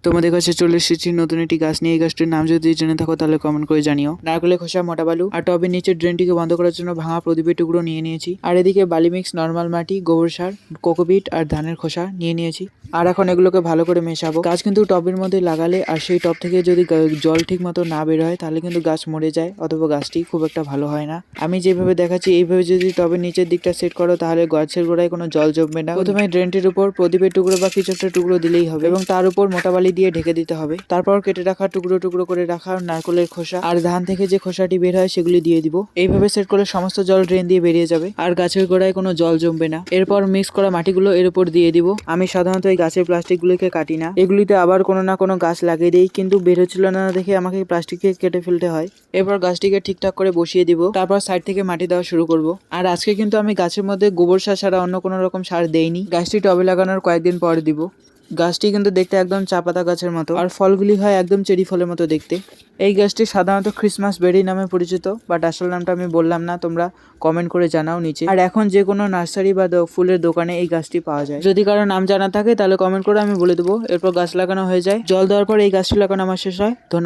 তোমাদের কাছে চলে এসেছি নতুন একটি গাছ নিয়ে। এই গাছটির নাম যদি জেনে থাকো তাহলে কমেন্ট করে জানিও। নারকেলের খোসা, মোটা বালু আর টবের নিচের ড্রেনটিকে বন্ধ করার জন্য ভাঙা প্রদীপের টুকরো নিয়ে নিয়েছি। আর এদিকে বালি মিক্স, নর্মাল মাটি, গোবর সার, কোকোপিট আর ধানের খোসা নিয়ে নিয়েছি। আর এখন এগুলোকে ভালো করে মেশাবো। গাছ কিন্তু টবের মধ্যে লাগালে আর সেই টব থেকে যদি জল ঠিক মতো না বের হয় তাহলে কিন্তু গাছ মরে যায়, অথবা গাছটি খুব একটা ভালো হয় না। আমি যেভাবে দেখাচ্ছি এইভাবে যদি টবের নিচের দিকটা সেট করো তাহলে গাছের গোড়ায় কোনো জল জমবে না। প্রথমে ড্রেনটির উপর প্রদীপের টুকরো বা কিছু একটা টুকরো দিলেই হবে এবং তার উপর মোটা বালি দিয়ে ঢেকে দিতে হবে। তারপর কেটে রাখা টুকরো টুকরো করে রাখা নারকেলের খোসা আর ধান থেকে যে খোসাটি বের হয় সেগুলি দিয়ে দিব। এইভাবে সেট করলে সমস্ত জল ড্রেন দিয়ে বেরিয়ে যাবে আর গাছের গোড়ায় কোনো জল জমবে না। এরপর মিক্স করা মাটিগুলো এর উপর দিয়ে দিব। আমি সাধারণত এই গাছের প্লাস্টিক গুলিকে কাটি না, এগুলিতে আবার কোনো না কোনো গাছ লাগিয়ে দিই, কিন্তু বের হচ্ছিল না দেখে আমাকে প্লাস্টিককে কেটে ফেলতে হয়। এরপর গাছটিকে ঠিকঠাক করে বসিয়ে দিব, তারপর সাইড থেকে মাটি দেওয়া শুরু করব। আর আজকে কিন্তু আমি গাছের মধ্যে গোবর সার ছাড়া অন্য কোনো রকম সার দেইনি। গাছটি টবে লাগানোর কয়েকদিন পর দিব। গাছটি কিন্তু দেখতে একদম চা পাতা গাছের মতো আর ফলগুলি হয় একদম চেরি ফলের মতো দেখতে। এই গাছটি সাধারণত ক্রিসমাস বেরি নামে পরিচিত, বাট আসল নামটা আমি বললাম না, তোমরা কমেন্ট করে জানাও নিচে। আর এখন যে কোনো নার্সারি বা ফুলের দোকানে এই গাছটি পাওয়া যায়। যদি কারো নাম জানা থাকে তাহলে কমেন্ট করে আমি বলে দেবো। এরপর গাছ লাগানো হয়ে যায়, জল দেওয়ার পর এই গাছটি লাগানো আমার শেষ হয়। ধন্যবাদ।